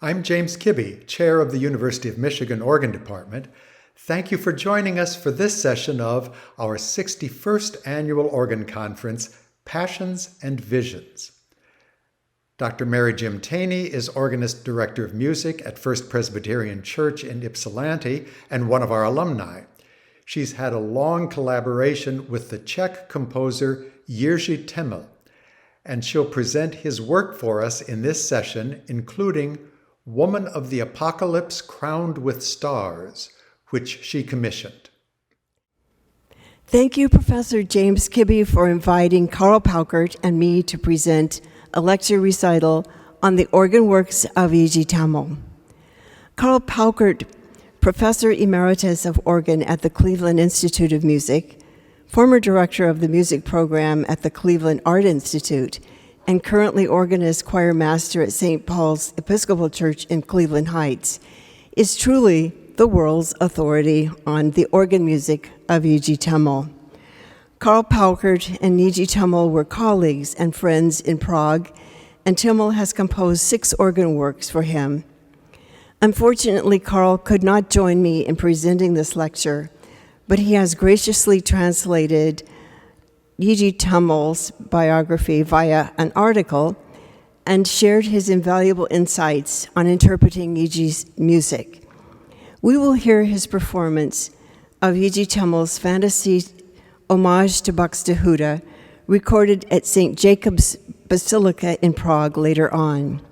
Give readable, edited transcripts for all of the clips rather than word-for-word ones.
I'm James Kibbe, Chair of the University of Michigan Organ Department. Thank you for joining us for this session of our 61st Annual Organ Conference, Passions and Visions. Dr. Marijim Thoene is Organist Director of Music at First Presbyterian Church in Ypsilanti and one of our alumni. She's had a long collaboration with the Czech composer Jiří Teml, and she'll present his work for us in this session, including Woman of the Apocalypse Crowned with Stars, which she commissioned. Thank you, Professor James Kibbe, for inviting Karl Paukert and me to present a lecture recital on the organ works of Jiří Teml. Karl Paukert, Professor Emeritus of Organ at the Cleveland Institute of Music, former director of the music program at the Cleveland Art Institute, and currently Organist-Choirmaster at St. Paul's Episcopal Church in Cleveland Heights, is truly the world's authority on the organ music of Jiří Teml. Karl Paukert and Jiří Teml were colleagues and friends in Prague, and Teml has composed 6 organ works for him. Unfortunately, Karl could not join me in presenting this lecture, but he has graciously translated Jiří Teml's biography via an article and shared his invaluable insights on interpreting Jiří's music. We will hear his performance of Jiří Teml's fantasy Homage to Buxtehude, recorded at St. Jacob's Basilica in Prague later on.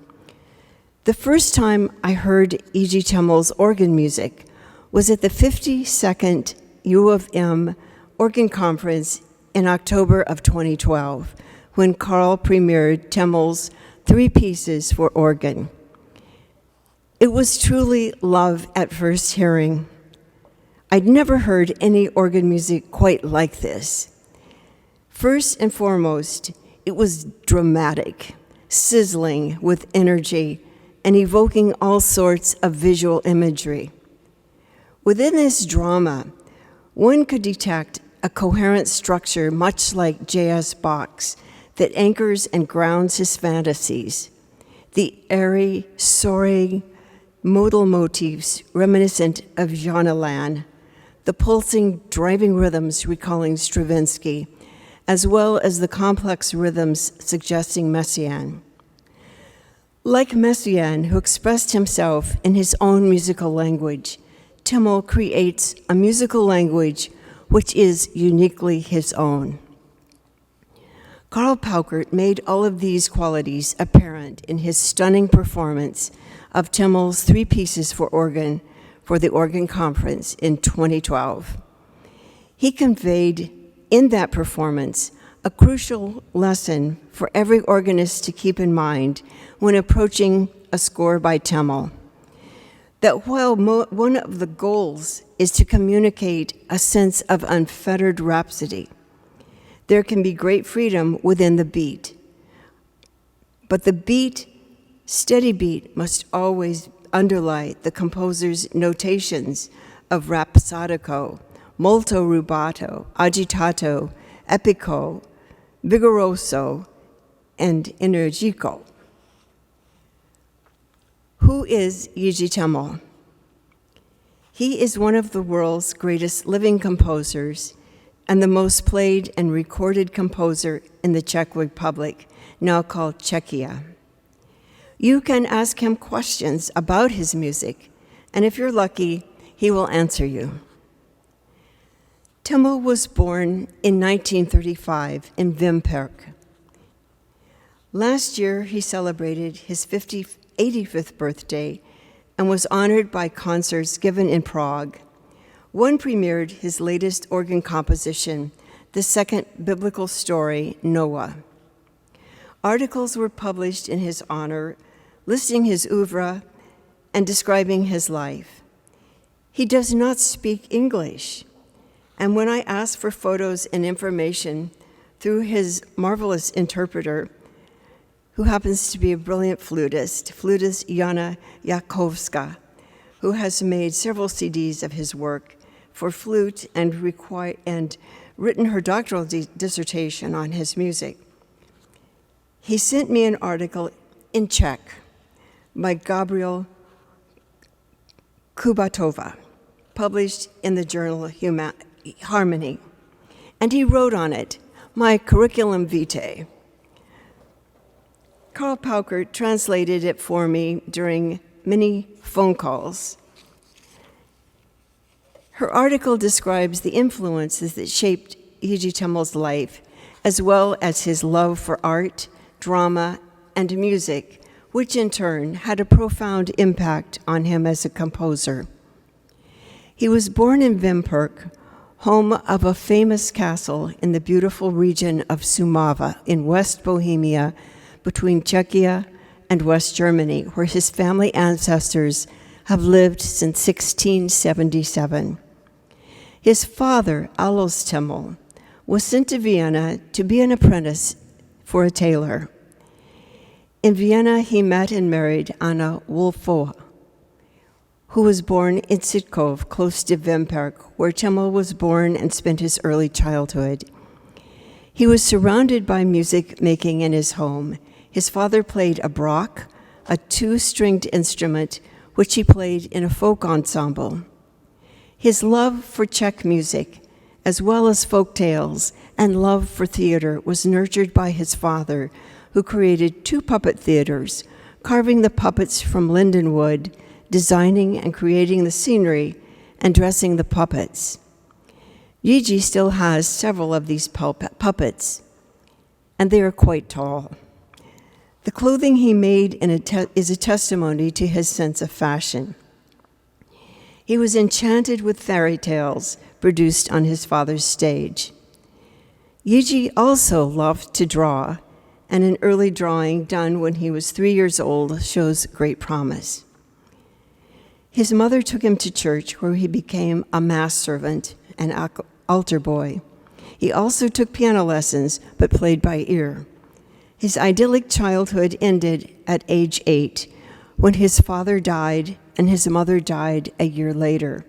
The first time I heard Jiří Teml's organ music was at the 52nd U of M Organ Conference in October of 2012, when Karl premiered Teml's 3 pieces for organ. It was truly love at first hearing. I'd never heard any organ music quite like this. First and foremost, it was dramatic, sizzling with energy, and evoking all sorts of visual imagery. Within this drama, one could detect a coherent structure much like J.S. Bach's that anchors and grounds his fantasies. The airy, soaring, modal motifs reminiscent of Johannelan, the pulsing, driving rhythms recalling Stravinsky, as well as the complex rhythms suggesting Messiaen. Like Messiaen, who expressed himself in his own musical language, Teml creates a musical language which is uniquely his own. Karl Paukert made all of these qualities apparent in his stunning performance of Teml's 3 pieces for organ for the Organ Conference in 2012. He conveyed in that performance a crucial lesson for every organist to keep in mind when approaching a score by Teml. That while one of the goals is to communicate a sense of unfettered rhapsody, there can be great freedom within the beat. But the steady beat, must always underlie the composer's notations of rhapsodico, molto rubato, agitato, epico, vigoroso, and energico. Who is Jiří Teml? He is one of the world's greatest living composers and the most played and recorded composer in the Czech Republic, now called Czechia. You can ask him questions about his music, and if you're lucky, he will answer you. Teml was born in 1935 in Vimperk. Last year, he celebrated his 85th birthday and was honored by concerts given in Prague. One premiered his latest organ composition, the second biblical story, Noah. Articles were published in his honor, listing his oeuvre and describing his life. He does not speak English, and when I asked for photos and information through his marvelous interpreter, who happens to be a brilliant flutist Jana Jakovska, who has made several CDs of his work for flute and written her doctoral dissertation on his music. He sent me an article in Czech by Gabriel Kubatova, published in the journal Harmony. And he wrote on it, "My curriculum vitae." Karl Paukert translated it for me during many phone calls. Her article describes the influences that shaped Jiří Teml's life, as well as his love for art, drama, and music, which in turn had a profound impact on him as a composer. He was born in Vimperk, home of a famous castle in the beautiful region of Šumava in West Bohemia, between Czechia and West Germany, where his family ancestors have lived since 1677. His father, Alois Teml, was sent to Vienna to be an apprentice for a tailor. In Vienna, he met and married Anna Wolfowa, who was born in Sitkov, close to Vimperk, where Teml was born and spent his early childhood. He was surrounded by music making in his home. His father played a brach, a two-stringed instrument, which he played in a folk ensemble. His love for Czech music, as well as folk tales and love for theater, was nurtured by his father, who created 2 puppet theaters, carving the puppets from linden wood, designing and creating the scenery, and dressing the puppets. Jiri still has several of these puppets, and they are quite tall. The clothing he made is a testimony to his sense of fashion. He was enchanted with fairy tales produced on his father's stage. Jiri also loved to draw, and an early drawing done when he was 3 years old shows great promise. His mother took him to church, where he became a mass servant and altar boy. He also took piano lessons, but played by ear. His idyllic childhood ended at age 8, when his father died and his mother died a year later.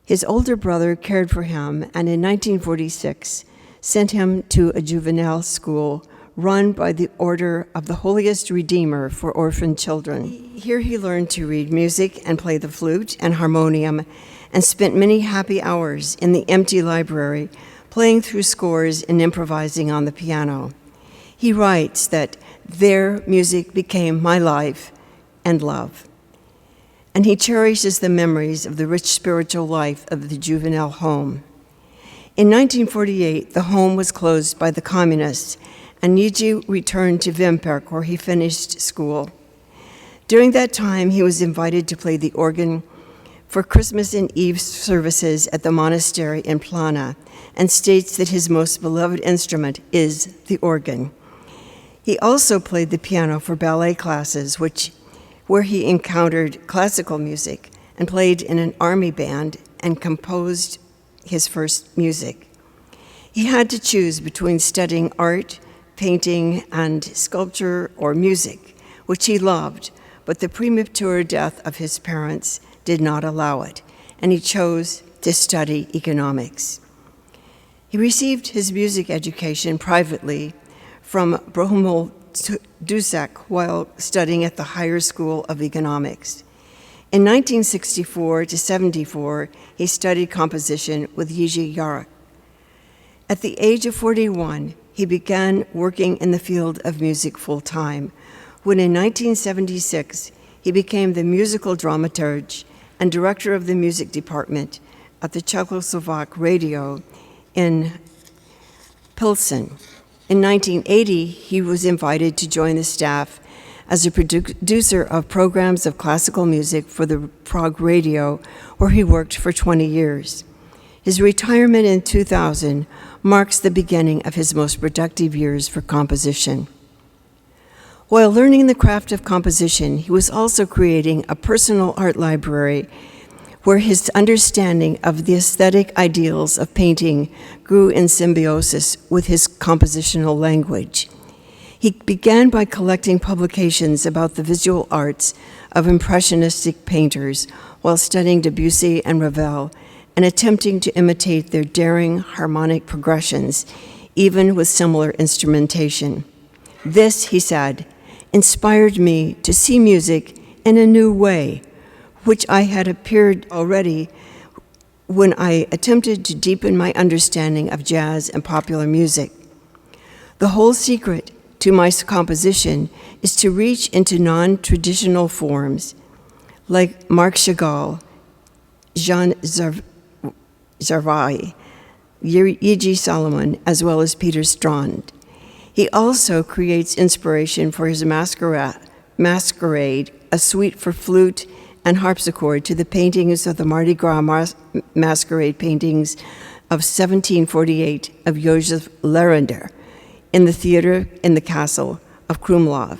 His older brother cared for him, and in 1946 sent him to a juvenile school run by the Order of the Holiest Redeemer for orphan children. Here he learned to read music and play the flute and harmonium, and spent many happy hours in the empty library, playing through scores and improvising on the piano. He writes that their music became my life and love. And he cherishes the memories of the rich spiritual life of the juvenile home. In 1948, the home was closed by the communists, and Jiri returned to Vimperk, where he finished school. During that time, he was invited to play the organ for Christmas and Eve services at the monastery in Plana, and states that his most beloved instrument is the organ. He also played the piano for ballet classes, where he encountered classical music and played in an army band and composed his first music. He had to choose between studying art, painting, and sculpture or music, which he loved, but the premature death of his parents did not allow it, and he chose to study economics. He received his music education privately from Bohumil Dusak while studying at the Higher School of Economics. In 1964 to 74, he studied composition with Jiří Teml. At the age of 41, he began working in the field of music full-time, when in 1976, he became the musical dramaturge and director of the music department at the Czechoslovak radio in Pilsen. In 1980, he was invited to join the staff as a producer of programs of classical music for the Prague radio, where he worked for 20 years. His retirement in 2000 marks the beginning of his most productive years for composition. While learning the craft of composition, he was also creating a personal art library where his understanding of the aesthetic ideals of painting grew in symbiosis with his compositional language. He began by collecting publications about the visual arts of impressionistic painters while studying Debussy and Ravel and attempting to imitate their daring harmonic progressions, even with similar instrumentation. This, he said, inspired me to see music in a new way, which I had appeared already when I attempted to deepen my understanding of jazz and popular music. The whole secret to my composition is to reach into non-traditional forms, like Marc Chagall, Jean Zarvai, Yiri Solomon, as well as Peter Strand. He also creates inspiration for his masquerade, a suite for flute and harpsichord, to the paintings of the Mardi Gras masquerade paintings of 1748 of Joseph Lerender in the theater in the castle of Krumlov.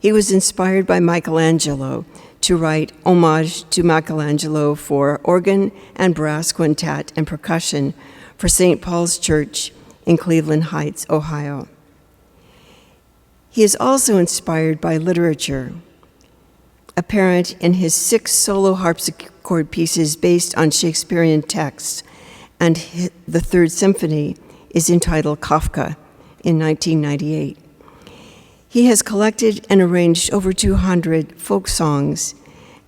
He was inspired by Michelangelo to write Homage to Michelangelo for organ and brass quintet and percussion for St. Paul's Church in Cleveland Heights, Ohio. He is also inspired by literature, apparent in his 6 solo harpsichord pieces based on Shakespearean texts, and the 3rd Symphony is entitled Kafka in 1998. He has collected and arranged over 200 folk songs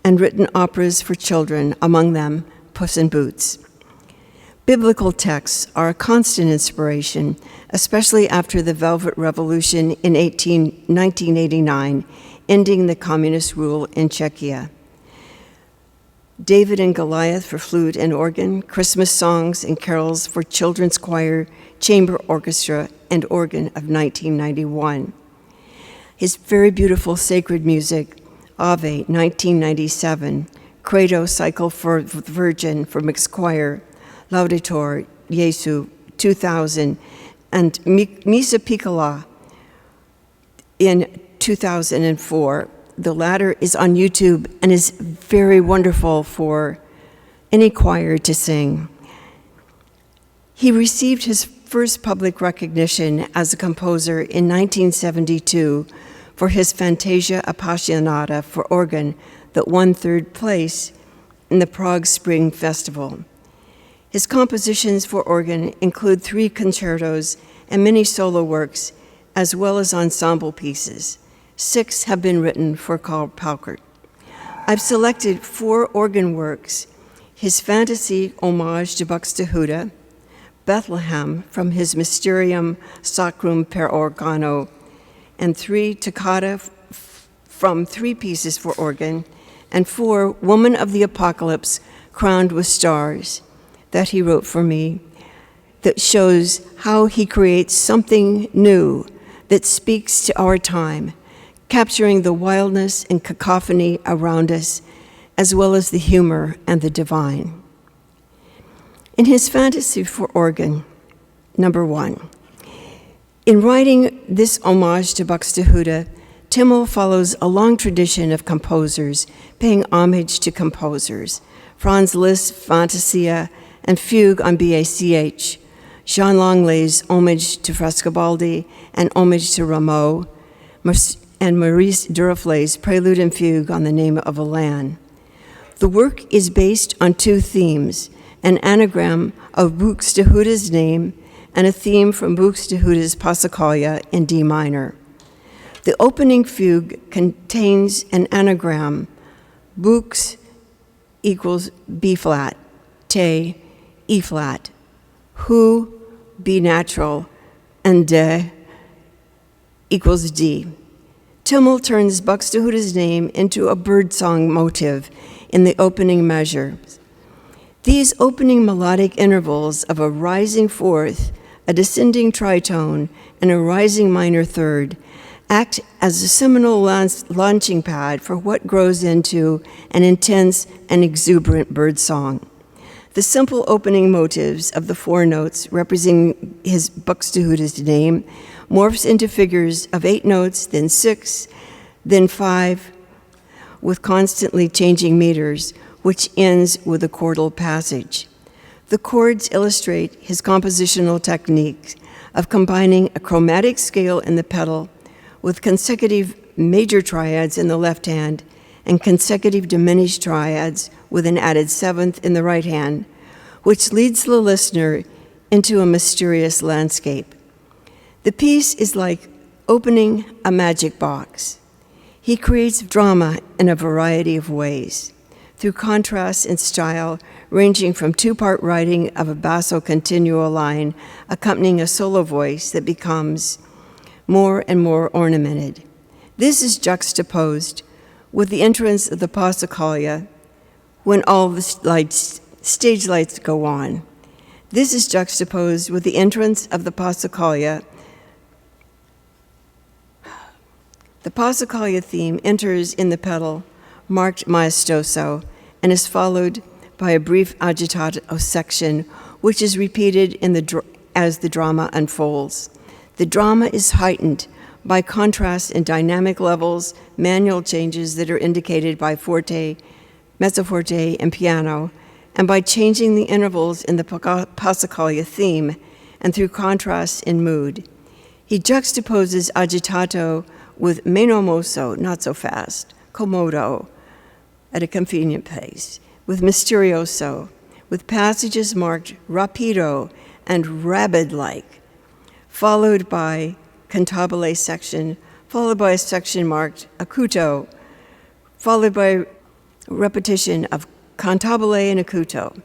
and written operas for children, among them Puss in Boots. Biblical texts are a constant inspiration, especially after the Velvet Revolution in 1989, ending the communist rule in Czechia. David and Goliath for flute and organ, Christmas songs and carols for children's choir, chamber orchestra, and organ of 1991. His very beautiful sacred music, Ave, 1997, Credo Cycle for the Virgin for mixed choir, Laudator Jesu, 2000, and Missa Piccola in 2004. The latter is on YouTube and is very wonderful for any choir to sing. He received his first public recognition as a composer in 1972 for his Fantasia Appassionata for organ that won 3rd place in the Prague Spring Festival. His compositions for organ include 3 concertos and many solo works, as well as ensemble pieces. 6 have been written for Karl Paukert. I've selected 4 organ works: his Fantasy Homage to Buxtehude, Bethlehem from his Mysterium Sacrum per Organo, and 3 Toccata from 3 pieces for organ, and 4 Woman of the Apocalypse Crowned with Stars that he wrote for me, that shows how he creates something new that speaks to our time, capturing the wildness and cacophony around us, as well as the humor and the divine. In his Fantasy for organ, number 1, in writing this homage to Buxtehude, Teml follows a long tradition of composers paying homage to composers: Franz Liszt, Fantasia, and Fugue on BACH, Jean Langlay's Homage to Frescobaldi and Homage to Rameau, and Maurice Duruflé's Prelude and Fugue on the Name of a Land. The work is based on 2 themes: an anagram of Buxtehude's name and a theme from Buxtehude's Passacaglia in D minor. The opening fugue contains an anagram: Bux equals B flat, Te E flat, Hu B natural, and De equals D. Teml turns Buxtehude's name into a birdsong motive in the opening measure. These opening melodic intervals of a rising fourth, a descending tritone, and a rising minor third act as a seminal launching pad for what grows into an intense and exuberant birdsong. The simple opening motives of the 4 notes representing his Buxtehude's name morphs into figures of 8 notes, then 6, then 5, with constantly changing meters, which ends with a chordal passage. The chords illustrate his compositional technique of combining a chromatic scale in the pedal with consecutive major triads in the left hand and consecutive diminished triads with an added 7th in the right hand, which leads the listener into a mysterious landscape. The piece is like opening a magic box. He creates drama in a variety of ways, through contrasts in style ranging from two-part writing of a basso continuo line accompanying a solo voice that becomes more and more ornamented. This is juxtaposed with the entrance of the Passacaglia when all the stage lights go on. This is juxtaposed with the entrance of the Passacaglia. The Passacaglia theme enters in the pedal marked maestoso and is followed by a brief agitato section, which is repeated as the drama unfolds. The drama is heightened by contrast in dynamic levels, manual changes that are indicated by forte, mezzoforte, and piano, and by changing the intervals in the Passacaglia theme and through contrast in mood. He juxtaposes agitato with meno mosso, not so fast, comodo, at a convenient pace, with misterioso, with passages marked rapido and rabid-like, followed by cantabile section, followed by a section marked acuto, followed by repetition of cantabile and acuto.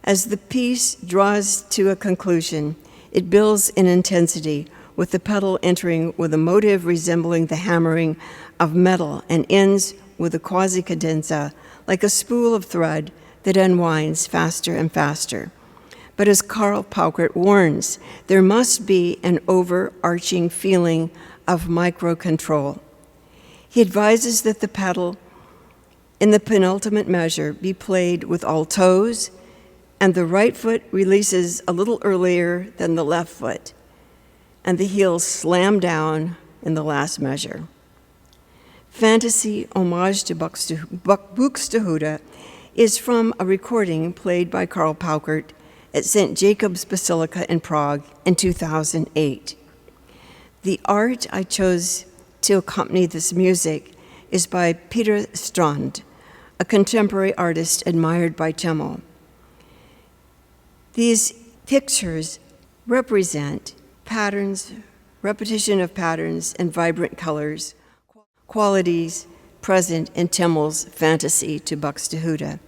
As the piece draws to a conclusion, it builds in intensity, with the pedal entering with a motive resembling the hammering of metal and ends with a quasi-cadenza, like a spool of thread that unwinds faster and faster. But as Karl Paukert warns, there must be an overarching feeling of micro-control. He advises that the pedal in the penultimate measure be played with all toes, and the right foot releases a little earlier than the left foot, and the heels slam down in the last measure. Fantasy Homage to Buxtehude is from a recording played by Karl Paukert at St. Jacob's Basilica in Prague in 2008. The art I chose to accompany this music is by Peter Strand, a contemporary artist admired by Teml. These pictures represent patterns, repetition of patterns, and vibrant colors, qualities present in Teml's fantasy to Buxtehude.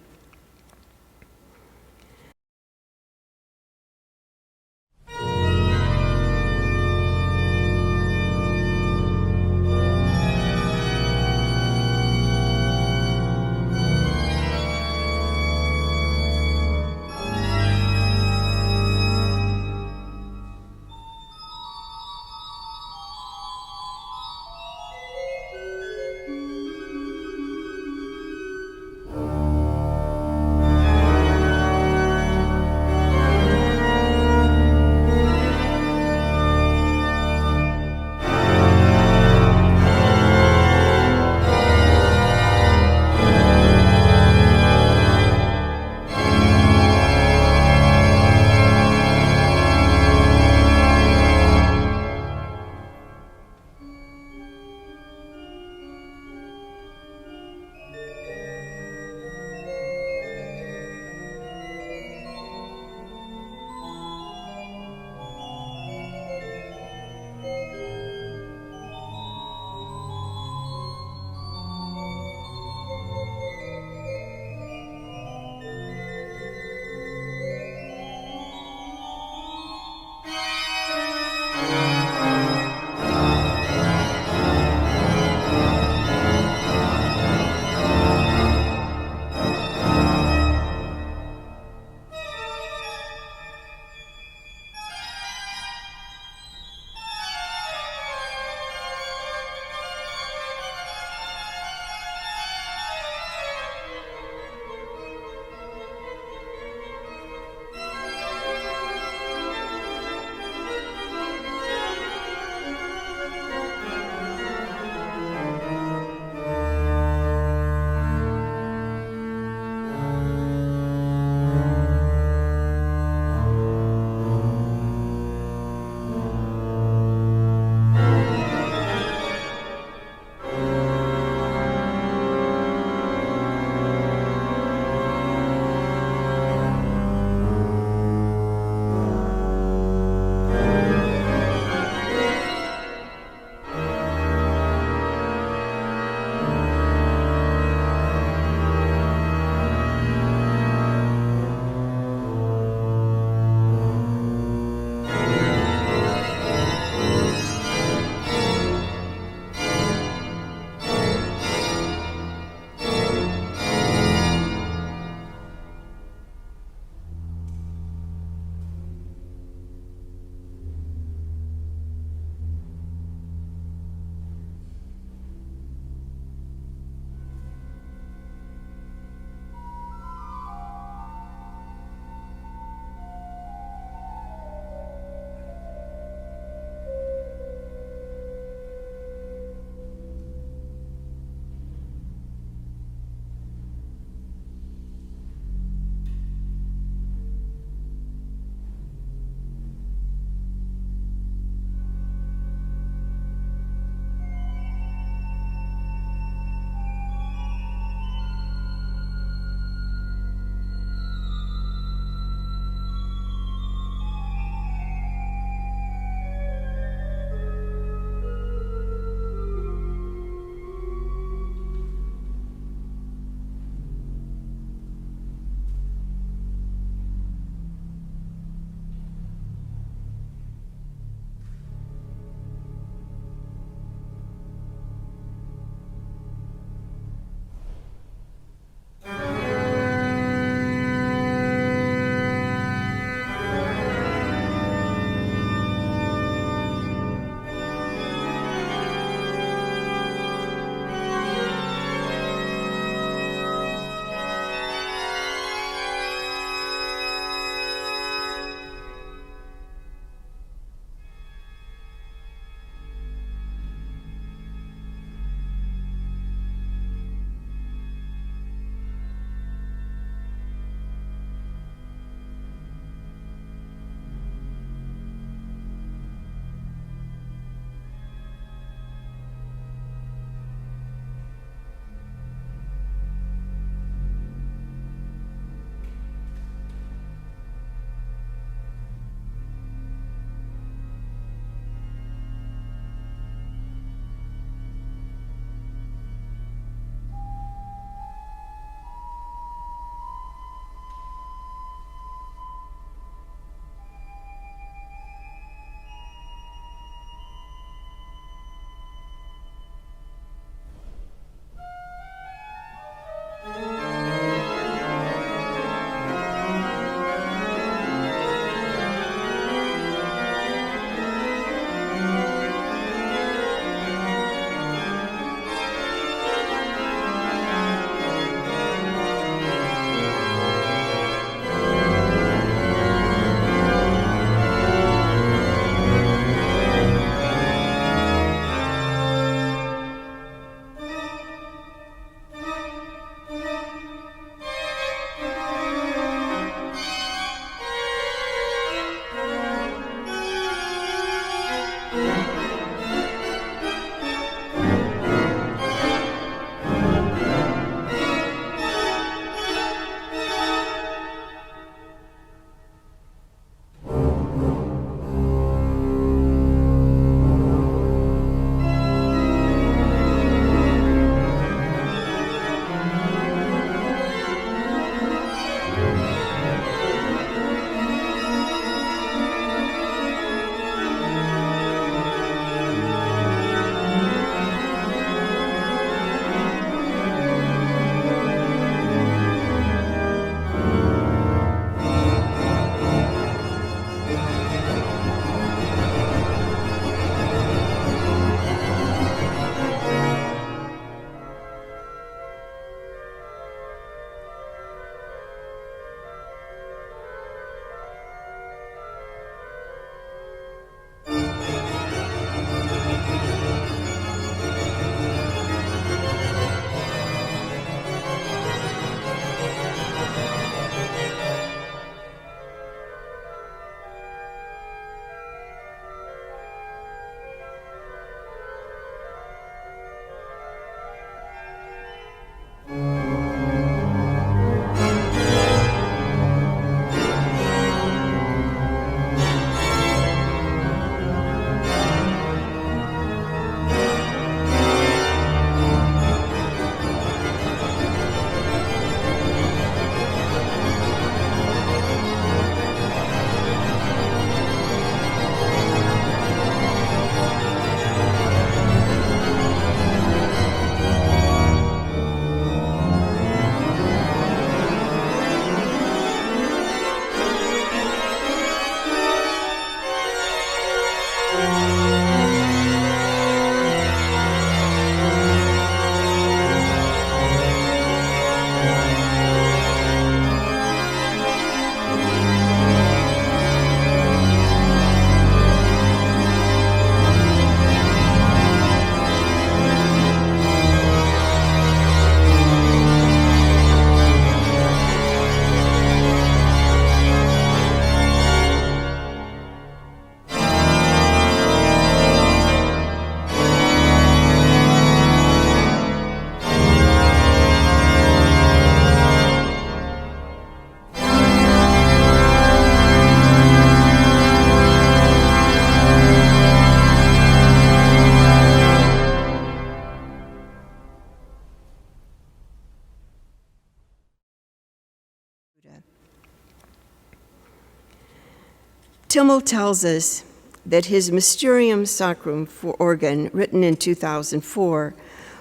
Teml tells us that his Mysterium Sacrum for organ, written in 2004,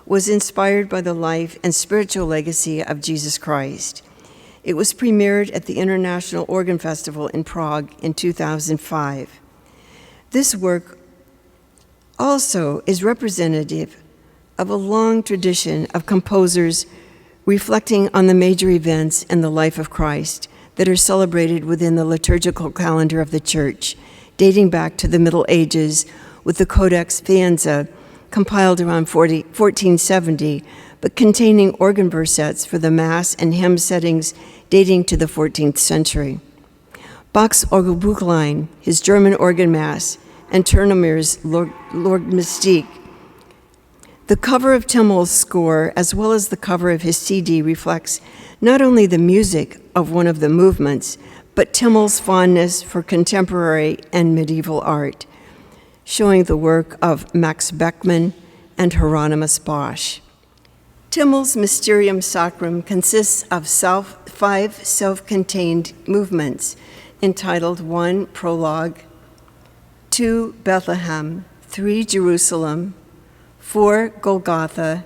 was inspired by the life and spiritual legacy of Jesus Christ. It was premiered at the International Organ Festival in Prague in 2005. This work also is representative of a long tradition of composers reflecting on the major events in the life of Christ that are celebrated within the liturgical calendar of the Church, dating back to the Middle Ages with the Codex Fienza, compiled around 1470, but containing organ versets for the Mass and hymn settings dating to the 14th century. Bach's Orgelbuchlein, his German organ Mass, and Turnemir's Lord Mystique. The cover of Teml's score, as well as the cover of his CD, reflects not only the music of one of the movements, but Teml's fondness for contemporary and medieval art, showing the work of Max Beckmann and Hieronymus Bosch. Teml's Mysterium Sacrum consists of 5 self-contained movements entitled 1, Prologue, 2, Bethlehem, 3, Jerusalem, 4, Golgotha,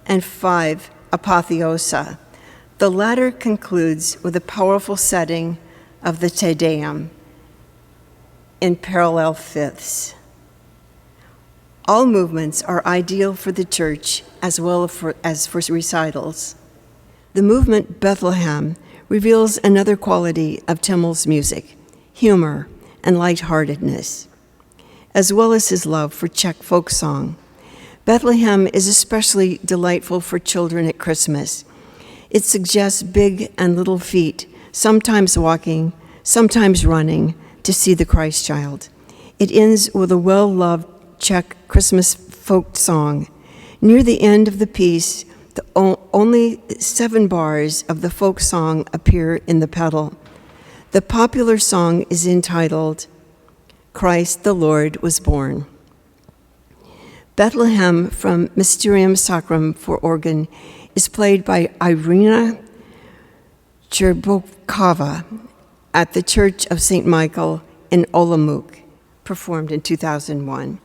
and 5, Apotheosa. The latter concludes with a powerful setting of the Te Deum in parallel fifths. All movements are ideal for the Church as well as for recitals. The movement Bethlehem reveals another quality of Teml's music, humor and lightheartedness, as well as his love for Czech folk song. Bethlehem is especially delightful for children at Christmas. It suggests big and little feet, sometimes walking, sometimes running, to see the Christ child. It ends with a well-loved Czech Christmas folk song. Near the end of the piece, only 7 bars of the folk song appear in the pedal. The popular song is entitled, Christ the Lord was born. Bethlehem from Mysterium Sacrum for organ is played by Irina Cherbokova at the Church of St. Michael in Olomouc, performed in 2001.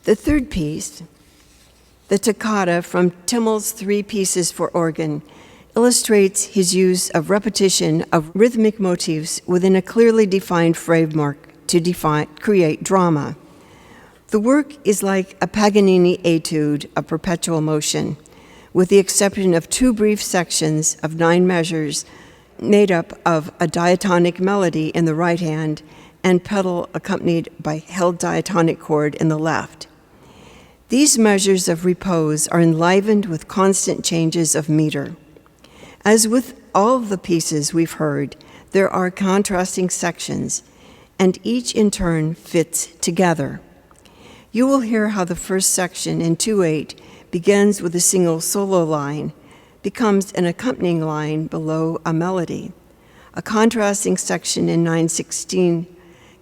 The third piece, the Toccata from Teml's 3 Pieces for Organ, illustrates his use of repetition of rhythmic motifs within a clearly defined framework to create drama. The work is like a Paganini etude of perpetual motion, with the exception of 2 brief sections of 9 measures made up of a diatonic melody in the right hand and pedal accompanied by held diatonic chord in the left. These measures of repose are enlivened with constant changes of meter. As with all of the pieces we've heard, there are contrasting sections, and each in turn fits together. You will hear how the first section in 2/8 begins with a single solo line, becomes an accompanying line below a melody. A contrasting section in 9/16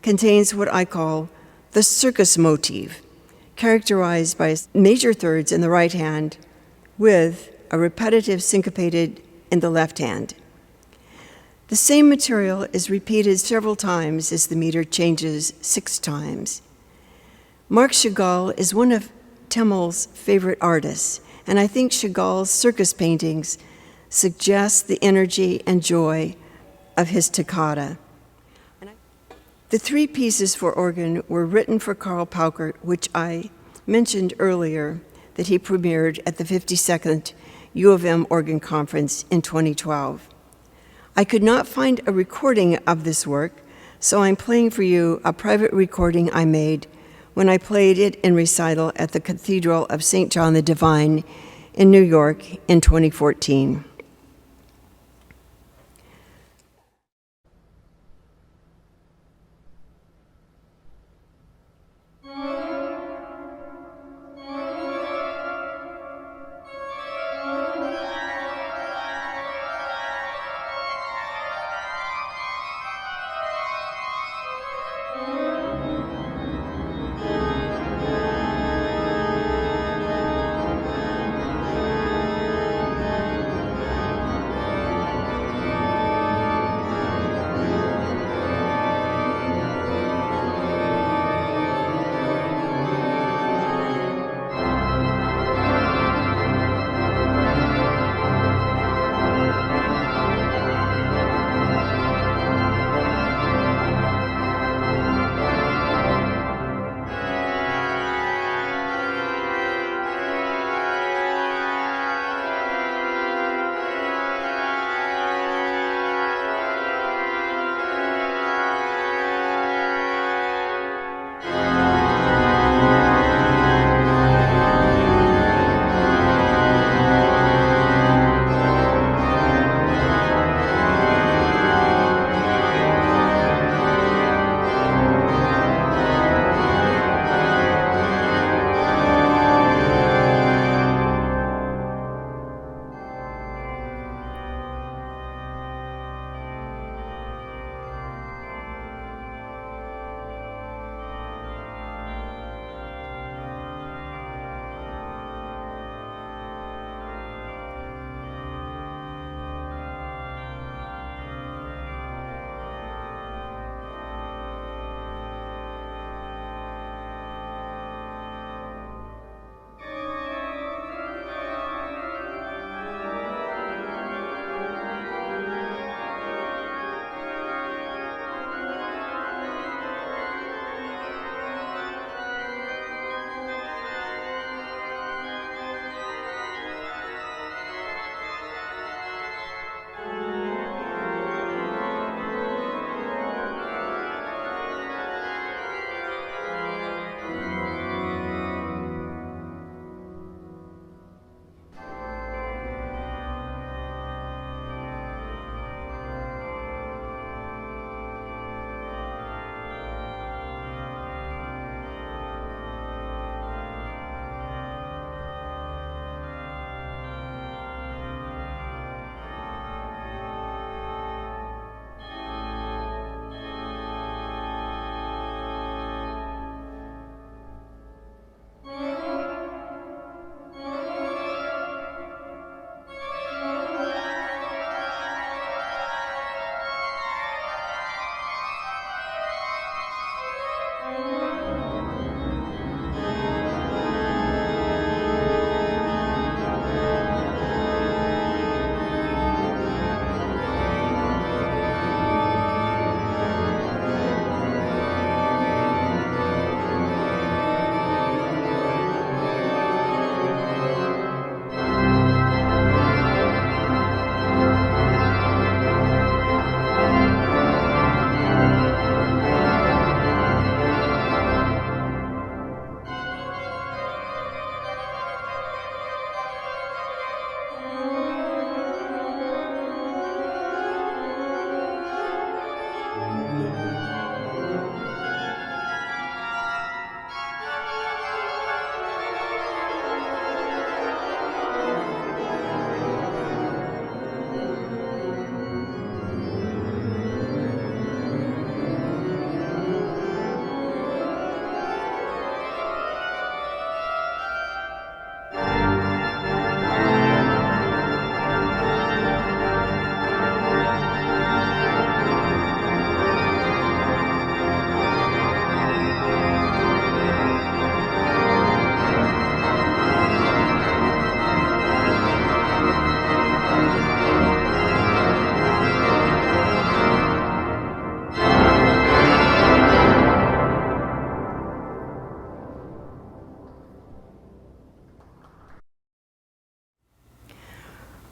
contains what I call the circus motif, characterized by major thirds in the right hand with a repetitive syncopated in the left hand. The same material is repeated several times as the meter changes 6 times. Marc Chagall is one of Teml's favorite artists, and I think Chagall's circus paintings suggest the energy and joy of his Toccata. The 3 pieces for organ were written for Carl Pauckert, which I mentioned earlier that he premiered at the 52nd U of M Organ Conference in 2012. I could not find a recording of this work, so I'm playing for you a private recording I made when I played it in recital at the Cathedral of St. John the Divine in New York in 2014.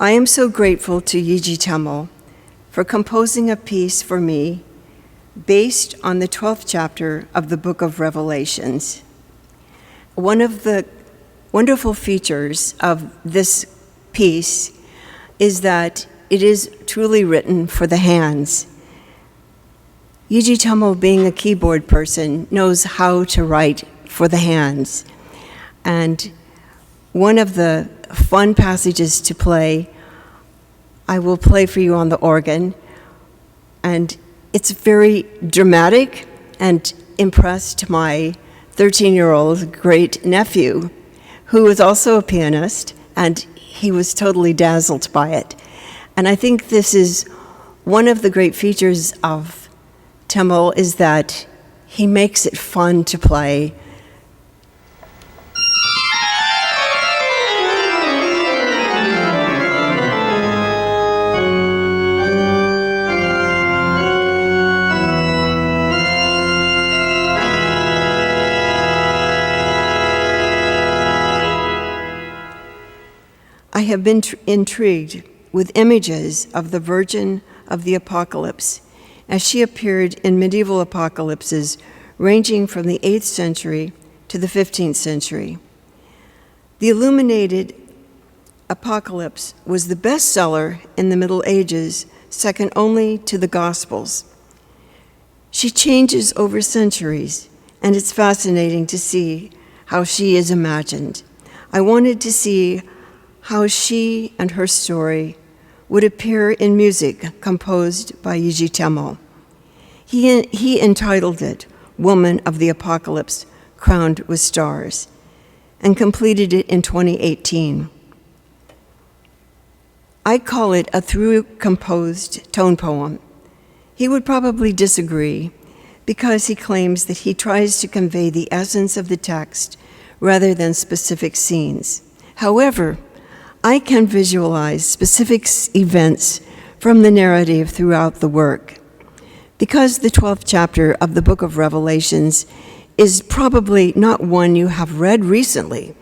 I am so grateful to Jiří Teml for composing a piece for me based on the 12th chapter of the book of Revelations. One of the wonderful features of this piece is that it is truly written for the hands. Jiří Teml, being a keyboard person, knows how to write for the hands. And one of the fun passages to play, I will play for you on the organ. And it's very dramatic and impressed my 13-year-old great nephew, who is also a pianist, and he was totally dazzled by it. And I think this is one of the great features of Teml, is that he makes it fun to play. I have been intrigued with images of the Virgin of the Apocalypse as she appeared in medieval apocalypses ranging from the 8th century to the 15th century. The illuminated Apocalypse was the bestseller in the Middle Ages, second only to the Gospels. She changes over centuries, and it's fascinating to see how she is imagined. I wanted to see how she and her story would appear in music composed by Jiří Teml. He entitled it Woman of the Apocalypse, Crowned with Stars, and completed it in 2018. I call it a through-composed tone poem. He would probably disagree because he claims that he tries to convey the essence of the text rather than specific scenes. However, I can visualize specific events from the narrative throughout the work. Because the 12th chapter of the book of Revelations is probably not one you have read recently,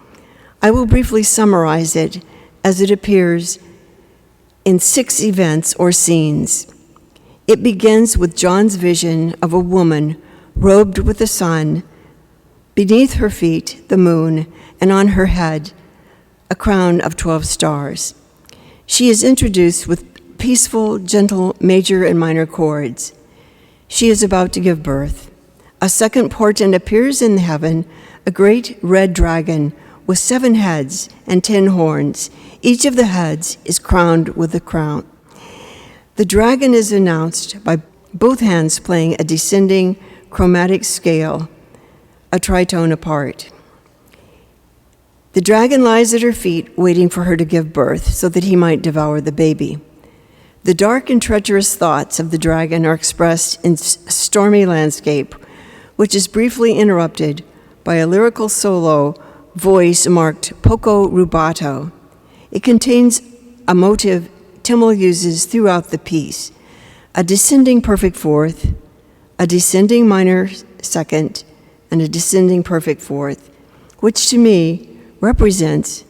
I will briefly summarize it as it appears in 6 events or scenes. It begins with John's vision of a woman robed with the sun, beneath her feet the moon, and on her head a crown of 12 stars. She is introduced with peaceful, gentle major and minor chords. She is about to give birth. A second portent appears in heaven, a great red dragon with 7 heads and 10 horns. Each of the heads is crowned with a crown. The dragon is announced by both hands playing a descending chromatic scale, a tritone apart. The dragon lies at her feet, waiting for her to give birth so that he might devour the baby. The dark and treacherous thoughts of the dragon are expressed in a stormy landscape, which is briefly interrupted by a lyrical solo voice marked poco rubato. It contains a motive Teml uses throughout the piece: a descending perfect fourth, a descending minor second, and a descending perfect fourth, which to me represents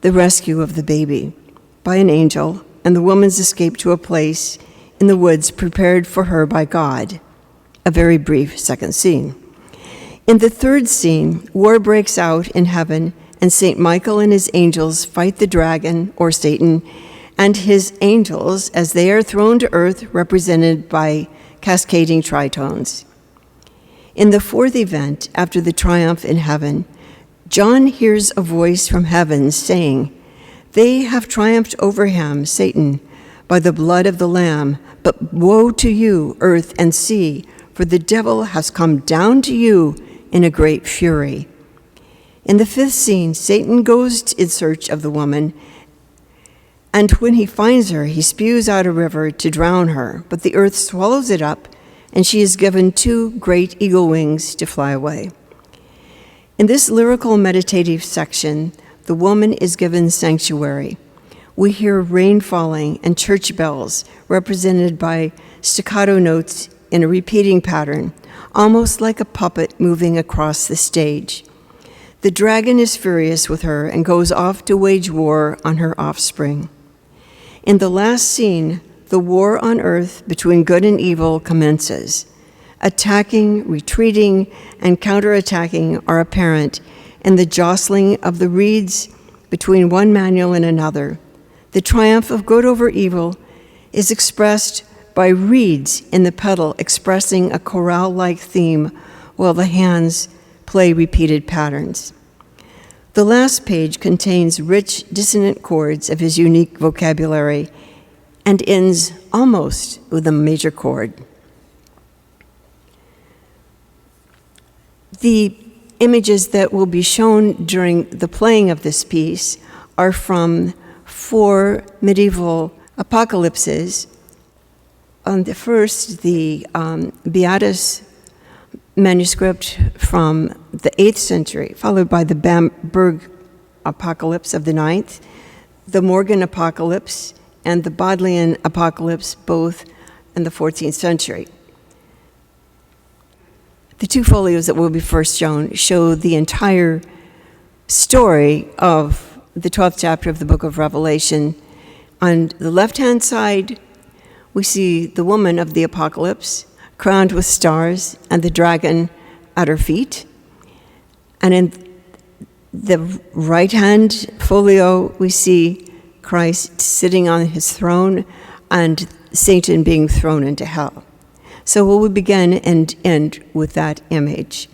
the rescue of the baby by an angel and the woman's escape to a place in the woods prepared for her by God. A very brief second scene. In the third scene, war breaks out in heaven, and St. Michael and his angels fight the dragon, or Satan, and his angels as they are thrown to earth, represented by cascading tritones. In the fourth event, after the triumph in heaven, John hears a voice from heaven saying, "They have triumphed over him, Satan, by the blood of the Lamb. But woe to you, earth and sea, for the devil has come down to you in a great fury." In the fifth scene, Satan goes in search of the woman, and when he finds her, he spews out a river to drown her, but the earth swallows it up, and she is given 2 great eagle wings to fly away. In this lyrical meditative section, the woman is given sanctuary. We hear rain falling and church bells represented by staccato notes in a repeating pattern, almost like a puppet moving across the stage. The dragon is furious with her and goes off to wage war on her offspring. In the last scene, the war on earth between good and evil commences. Attacking, retreating, and counterattacking are apparent in the jostling of the reeds between one manual and another. The triumph of good over evil is expressed by reeds in the pedal expressing a chorale-like theme while the hands play repeated patterns. The last page contains rich dissonant chords of his unique vocabulary and ends almost with a major chord. The images that will be shown during the playing of this piece are from 4 medieval apocalypses. On the first, the Beatus manuscript from the 8th century, followed by the Bamberg Apocalypse of the 9th, the Morgan Apocalypse, and the Bodleian Apocalypse, both in the 14th century. The 2 folios that will be first shown show the entire story of the 12th chapter of the book of Revelation. On the left-hand side, we see the woman of the apocalypse, crowned with stars, and the dragon at her feet. And in the right-hand folio, we see Christ sitting on his throne and Satan being thrown into hell. So we'll begin and end with that image.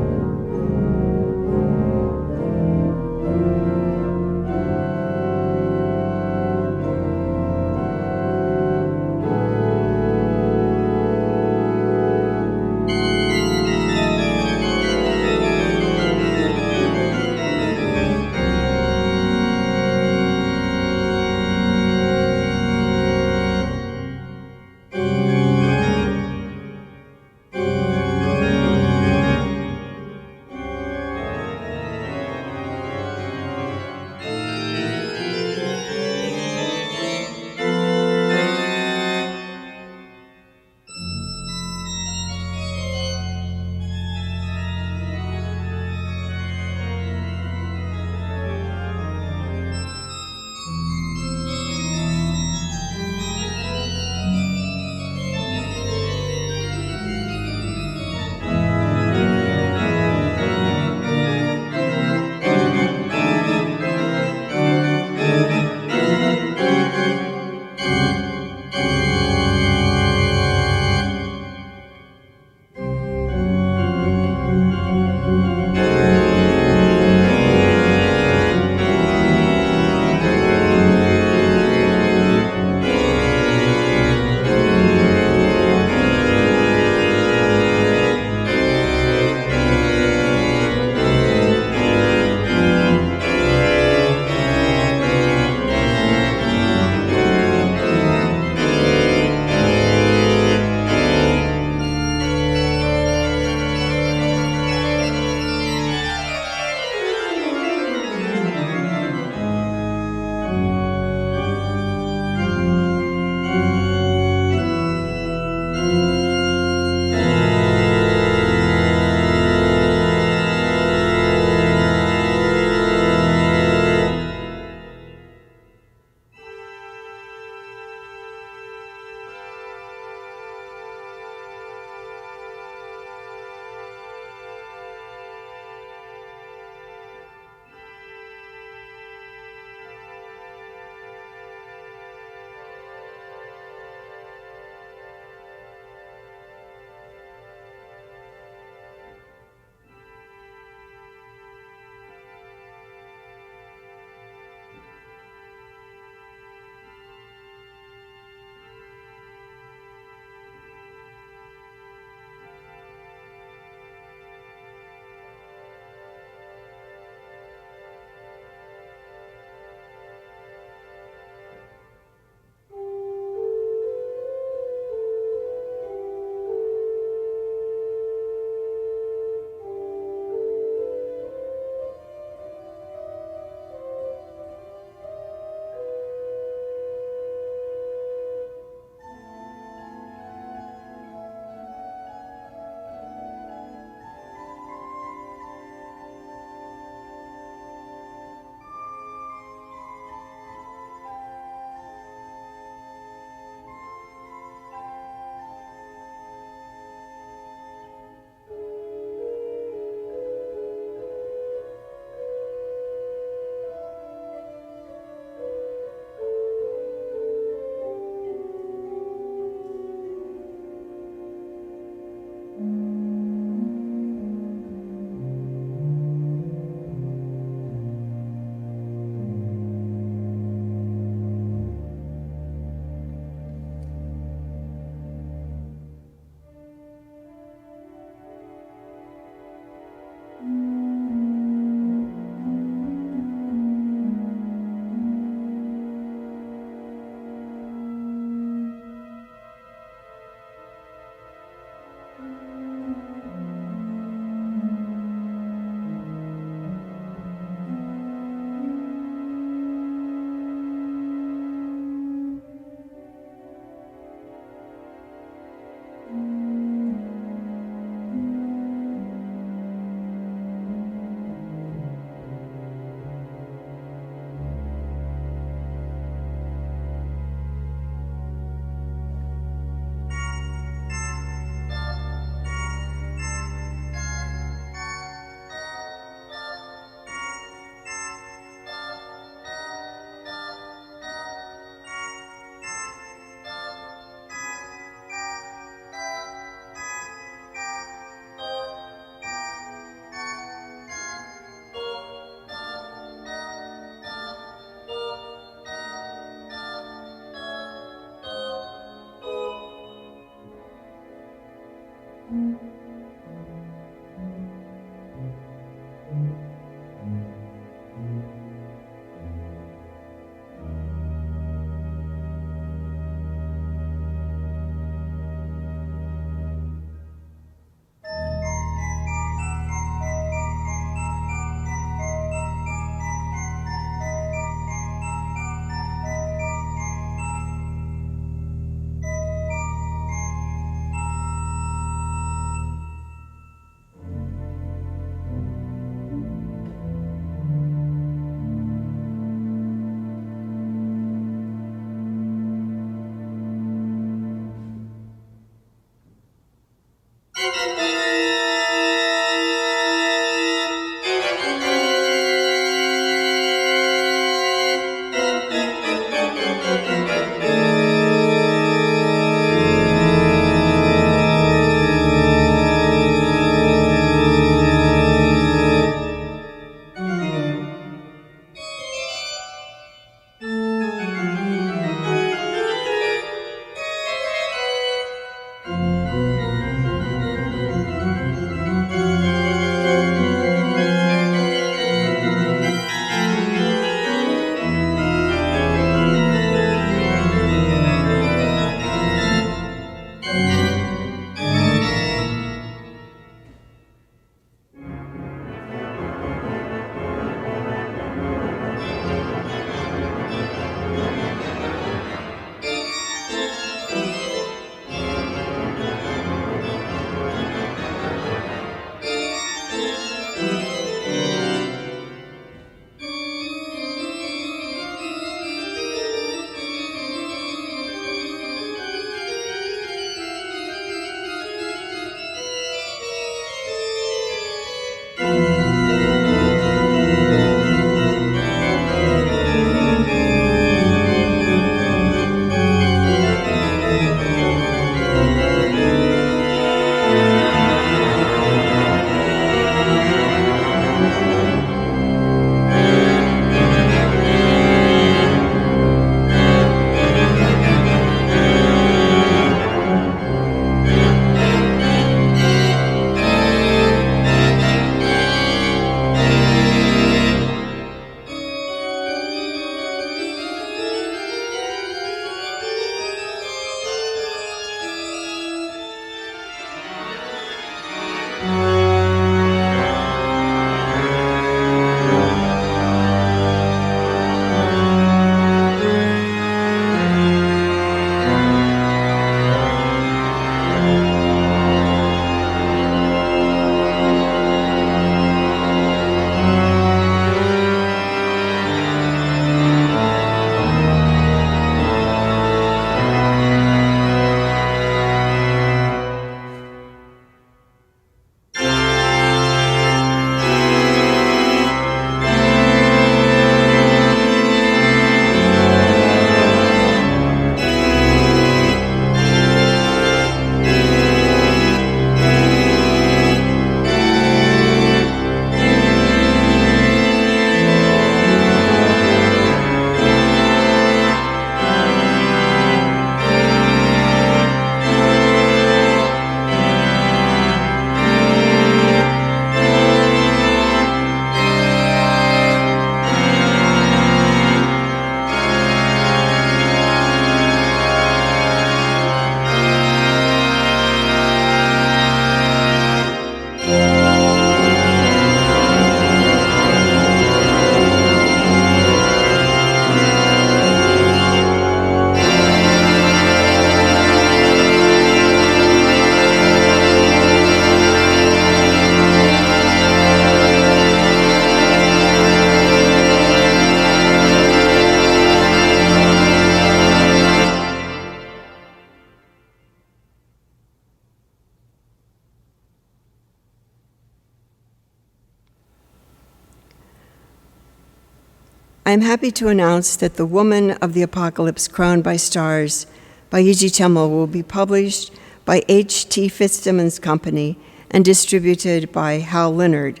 I am happy to announce that The Woman of the Apocalypse Crowned by Stars by Jiří Teml will be published by H.T. Fitzsimmons Company and distributed by Hal Leonard.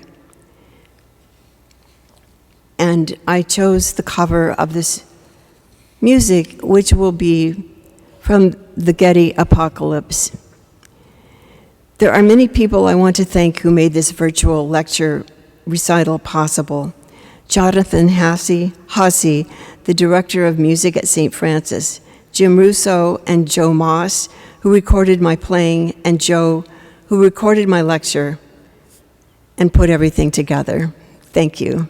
And I chose the cover of this music, which will be from the Getty Apocalypse. There are many people I want to thank who made this virtual lecture recital possible. Jonathan Hasse, the director of music at St. Francis, Jim Russo and Joe Moss, who recorded my playing, and Joe, who recorded my lecture and put everything together. Thank you.